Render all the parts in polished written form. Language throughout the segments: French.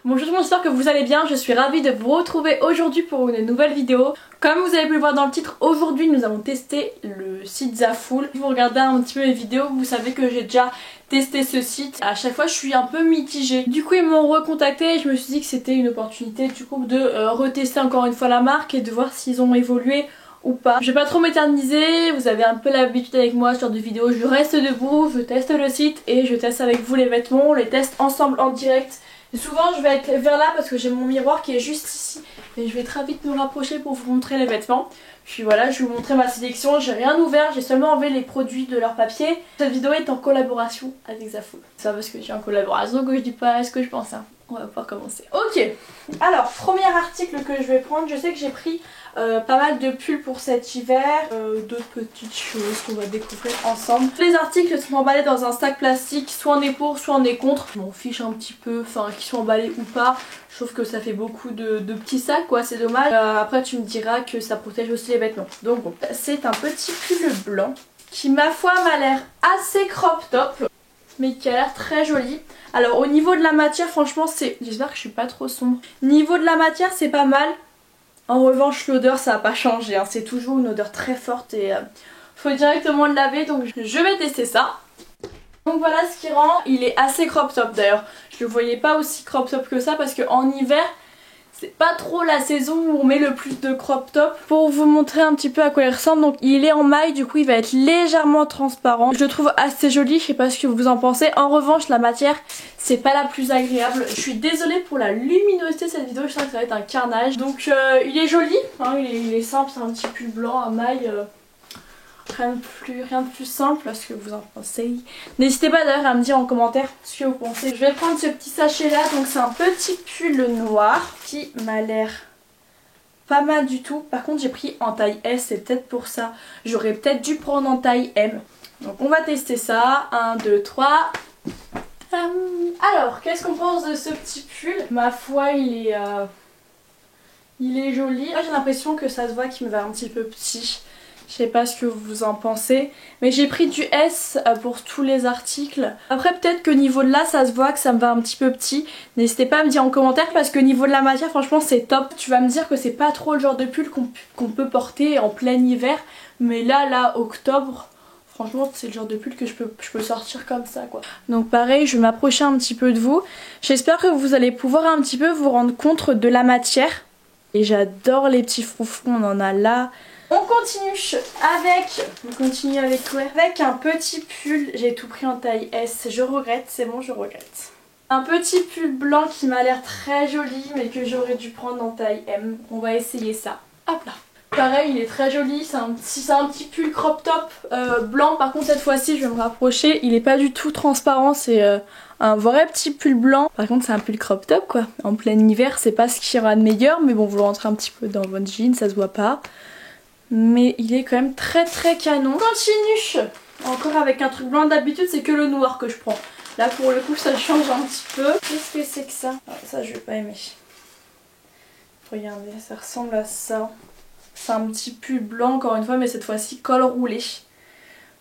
Bonjour tout le monde, j'espère que vous allez bien, je suis ravie de vous retrouver aujourd'hui pour une nouvelle vidéo. Comme vous avez pu le voir dans le titre, aujourd'hui nous avons testé le site Zaful. Si vous regardez un petit peu mes vidéos, vous savez que j'ai déjà testé ce site. À chaque fois je suis un peu mitigée. Du coup ils m'ont recontacté et je me suis dit que c'était une opportunité du coup de retester encore une fois la marque et de voir s'ils ont évolué ou pas. Je vais pas trop m'éterniser, vous avez un peu l'habitude avec moi ce genre de vidéo, je reste debout, je teste le site et je teste avec vous les vêtements, on les teste ensemble en direct. Et souvent je vais être vers là parce que j'ai mon miroir qui est juste ici et je vais très vite me rapprocher pour vous montrer les vêtements. Puis voilà, je vais vous montrer ma sélection, j'ai rien ouvert, j'ai seulement enlevé les produits de leur papier. Cette vidéo est en collaboration avec Zaful. C'est ça parce que je suis en collaboration que je dis pas ce que je pense hein. On va pouvoir commencer. Ok, alors premier article que je vais prendre, je sais que j'ai pris pas mal de pulls pour cet hiver, d'autres petites choses qu'on va découvrir ensemble. Les articles sont emballés dans un sac plastique, soit on est pour, soit on est contre. Je m'en fiche un petit peu, enfin qu'ils soient emballés ou pas. Je trouve que ça fait beaucoup de petits sacs quoi, c'est dommage. Après tu me diras que ça protège aussi les vêtements. Donc bon, c'est un petit pull blanc qui ma foi m'a l'air assez crop top, mais qui a l'air très joli. Alors au niveau de la matière franchement c'est... J'espère que je suis pas trop sombre. Niveau de la matière c'est pas mal. En revanche l'odeur ça n'a pas changé hein. C'est toujours une odeur très forte et faut directement le laver, donc je vais tester ça. Donc voilà ce qui rend, il est assez crop top d'ailleurs. Je le voyais pas aussi crop top que ça parce qu'en hiver c'est pas trop la saison où on met le plus de crop top. Pour vous montrer un petit peu à quoi il ressemble, donc il est en maille, du coup il va être légèrement transparent. Je le trouve assez joli, je sais pas ce que vous en pensez. En revanche la matière c'est pas la plus agréable. Je suis désolée pour la luminosité de cette vidéo, je sens que ça va être un carnage. Donc il est joli, hein, il est simple, c'est un petit pull blanc à maille. Rien de plus simple, ce que vous en pensez. N'hésitez pas d'ailleurs à me dire en commentaire ce que vous pensez. Je vais prendre ce petit sachet là, donc c'est un petit pull noir qui m'a l'air pas mal du tout. Par contre j'ai pris en taille S, c'est peut-être pour ça. J'aurais peut-être dû prendre en taille M. Donc on va tester ça. 1, 2, 3. Alors qu'est-ce qu'on pense de ce petit pull? Ma foi il est joli. Moi j'ai l'impression que ça se voit qu'il me va un petit peu petit. Je sais pas ce que vous en pensez, mais j'ai pris du S pour tous les articles. Après peut-être que niveau de là ça se voit que ça me va un petit peu petit. N'hésitez pas à me dire en commentaire parce que niveau de la matière franchement c'est top. Tu vas me dire que c'est pas trop le genre de pull qu'on peut porter en plein hiver, mais là octobre, franchement c'est le genre de pull que je peux sortir comme ça quoi. Donc pareil, je vais m'approcher un petit peu de vous. J'espère que vous allez pouvoir un petit peu vous rendre compte de la matière. Et j'adore les petits froufrous, on en a là. On continue avec quoi? Avec un petit pull, j'ai tout pris en taille S, je regrette, c'est bon je regrette. Un petit pull blanc qui m'a l'air très joli mais que j'aurais dû prendre en taille M. On va essayer ça. Hop là. Pareil il est très joli, c'est un petit pull crop top blanc. Par contre cette fois-ci je vais me rapprocher, il est pas du tout transparent, c'est un vrai petit pull blanc. Par contre c'est un pull crop top quoi. En plein hiver c'est pas ce qui ira de meilleur, mais bon vous le rentrez un petit peu dans votre jean, ça se voit pas. Mais il est quand même très canon. Continue encore avec un truc blanc, d'habitude c'est que le noir que je prends. Là pour le coup ça change un petit peu. Qu'est-ce que c'est que ça? Ça je vais pas aimer. Regardez, ça ressemble à ça. C'est un petit pull blanc encore une fois, mais cette fois-ci col roulé.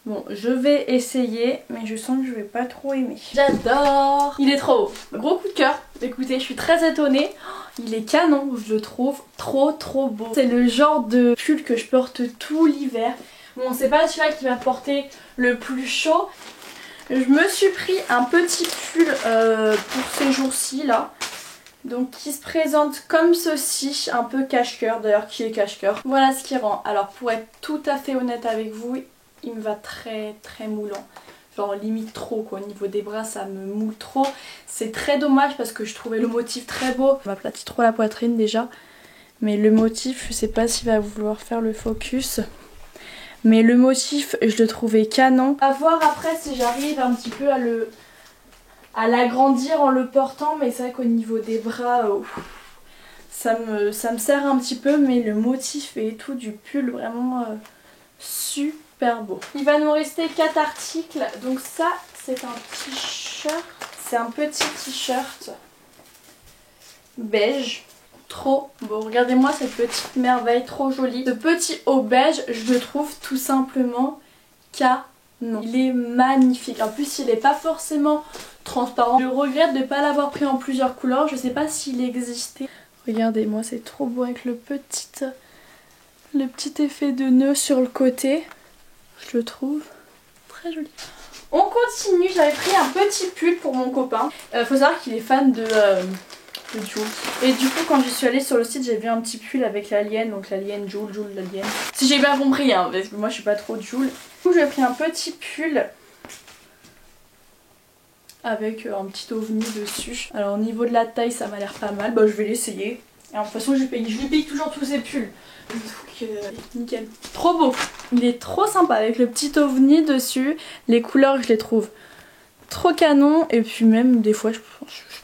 Bon, je vais essayer, mais je sens que je vais pas trop aimer. J'adore! Il est trop beau. Gros coup de cœur. Écoutez, je suis très étonnée. Il est canon, je le trouve trop beau. C'est le genre de pull que je porte tout l'hiver. Bon, c'est pas celui-là qui va porter le plus chaud. Je me suis pris un petit pull pour ces jours-ci là. Donc qui se présente comme ceci, un peu cache-cœur, d'ailleurs qui est cache-cœur. Voilà ce qui rend. Alors pour être tout à fait honnête avec vous, il me va très moulant. Genre limite trop quoi, au niveau des bras ça me moule trop. C'est très dommage parce que je trouvais le motif très beau. Je m'aplatis trop la poitrine déjà. Mais le motif, je sais pas s'il va vouloir faire le focus. Mais le motif, je le trouvais canon. À voir après si j'arrive un petit peu à l'agrandir en le portant. Mais c'est vrai qu'au niveau des bras, ça me sert un petit peu. Mais le motif et tout du pull, vraiment super beau. Il va nous rester 4 articles. Donc ça, c'est un t-shirt. C'est un petit t-shirt beige. Trop beau. Regardez-moi cette petite merveille, trop jolie. Ce petit haut beige, je le trouve tout simplement canon. Il est magnifique. En plus, il n'est pas forcément transparent. Je regrette de ne pas l'avoir pris en plusieurs couleurs, je sais pas s'il existait. Regardez moi c'est trop beau avec le petit effet de nœud sur le côté. Je le trouve très joli. On continue, j'avais pris un petit pull pour mon copain. Faut savoir qu'il est fan de Jules. Et du coup quand je suis allée sur le site j'ai vu un petit pull avec l'alien, donc l'alien Jules, l'alien. Si j'ai bien compris hein, parce que moi je suis pas trop Jules. Du coup j'ai pris un petit pull avec un petit ovni dessus. Alors au niveau de la taille ça m'a l'air pas mal, bah je vais l'essayer. Et de toute façon je lui paye toujours tous ces pulls. Donc nickel. Trop beau. Il est trop sympa avec le petit ovni dessus. Les couleurs je les trouve trop canon. Et puis même des fois je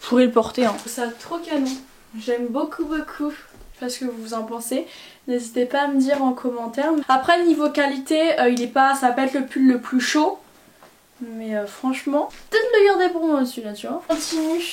pourrais le porter. Hein. Ça trop canon. J'aime beaucoup. Je sais pas ce que vous en pensez. N'hésitez pas à me dire en commentaire. Après niveau qualité, il est pas, ça va pas être le pull le plus chaud. Mais franchement, peut-être le garder pour moi celui-là, tu vois. On continue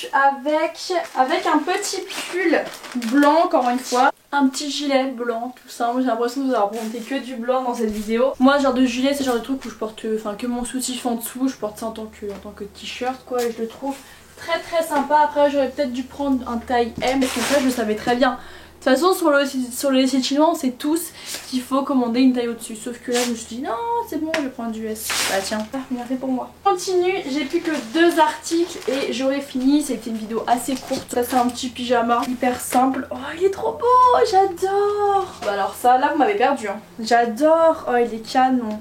avec un petit pull blanc encore une fois. Un petit gilet blanc, tout ça. Moi j'ai l'impression de vous avoir présenté que du blanc dans cette vidéo. Moi ce genre de gilet c'est le genre de truc où je porte que mon soutif en dessous. Je porte ça en tant que t-shirt quoi et je le trouve très sympa. Après j'aurais peut-être dû prendre un taille M parce que ça je le savais très bien. De toute façon sur les sites chinois on sait tous qu'il faut commander une taille au-dessus. Sauf que là je me suis dit non c'est bon je vais prendre du S. Bah tiens, bien fait pour moi. Continue, j'ai plus que 2 articles et j'aurai fini. C'était une vidéo assez courte. Ça c'est un petit pyjama hyper simple. Oh il est trop beau, j'adore. Bah alors ça là vous m'avez perdu hein. J'adore, oh il est canon.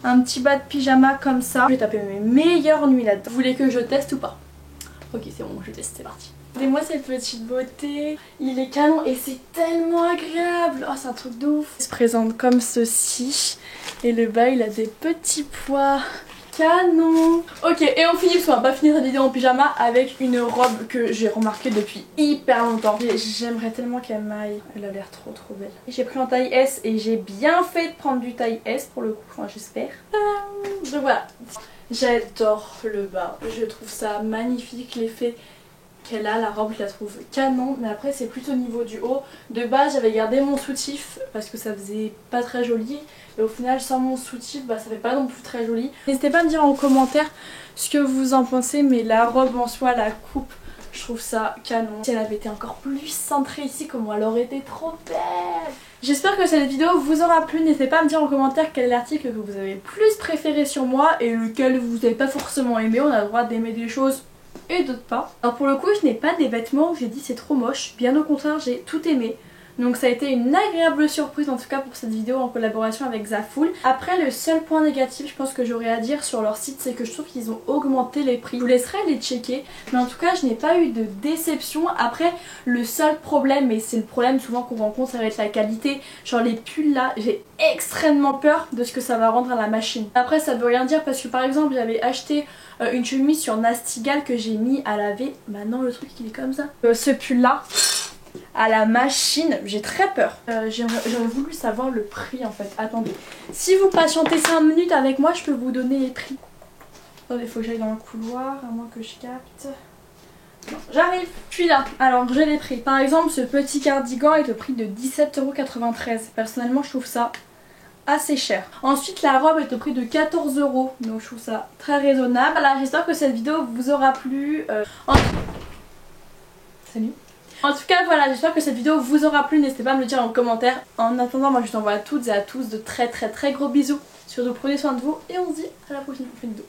Un petit bas de pyjama comme ça. Je vais taper mes meilleures nuits là-dedans. Vous voulez que je teste ou pas? Ok c'est bon je teste, c'est parti. Regardez-moi cette petite beauté, il est canon et c'est tellement agréable. Oh c'est un truc de ouf. Il se présente comme ceci et le bas il a des petits pois. Canon. Ok et on finit parce qu'on va pas finir cette vidéo en pyjama avec une robe que j'ai remarquée depuis hyper longtemps. J'aimerais tellement qu'elle m'aille. Elle a l'air trop belle. J'ai pris en taille S et j'ai bien fait de prendre du taille S pour le coup, enfin j'espère. Donc voilà. J'adore le bas. Je trouve ça magnifique l'effet qu'elle a, la robe je la trouve canon, mais après c'est plutôt au niveau du haut. De base j'avais gardé mon soutif parce que ça faisait pas très joli et au final sans mon soutif bah ça fait pas non plus très joli. N'hésitez pas à me dire en commentaire ce que vous en pensez, mais la robe en soi, la coupe, je trouve ça canon. Si elle avait été encore plus cintrée ici, comment elle aurait été trop belle. J'espère que cette vidéo vous aura plu, n'hésitez pas à me dire en commentaire quel est l'article que vous avez plus préféré sur moi et lequel vous n'avez pas forcément aimé. On a le droit d'aimer des choses et d'autres pas. Alors pour le coup je n'ai pas des vêtements où j'ai dit c'est trop moche, bien au contraire j'ai tout aimé. Donc ça a été une agréable surprise en tout cas pour cette vidéo en collaboration avec Zaful. Après le seul point négatif je pense que j'aurais à dire sur leur site c'est que je trouve qu'ils ont augmenté les prix. Je vous laisserai les checker mais en tout cas je n'ai pas eu de déception. Après le seul problème, et c'est le problème souvent qu'on rencontre, ça va être la qualité. Genre les pulls là j'ai extrêmement peur de ce que ça va rendre à la machine. Après ça veut rien dire parce que par exemple j'avais acheté une chemise sur Nastigal que j'ai mis à laver. Maintenant le truc il est comme ça. Ce pull là à la machine, j'ai très peur. J'aurais voulu savoir le prix en fait. Attendez, si vous patientez 5 minutes avec moi je peux vous donner les prix. Attendez, il faut que j'aille dans le couloir à moins que je capte. Non, j'arrive, je suis là. Alors j'ai les prix. Par exemple ce petit cardigan est au prix de 17,93 €. Personnellement je trouve ça assez cher. Ensuite la robe est au prix de 14 €. Donc je trouve ça très raisonnable. Voilà, j'espère que cette vidéo vous aura plu. Salut. En tout cas voilà, j'espère que cette vidéo vous aura plu, n'hésitez pas à me le dire en commentaire. En attendant moi je vous envoie à toutes et à tous de très gros bisous. Surtout prenez soin de vous et on se dit à la prochaine vidéo.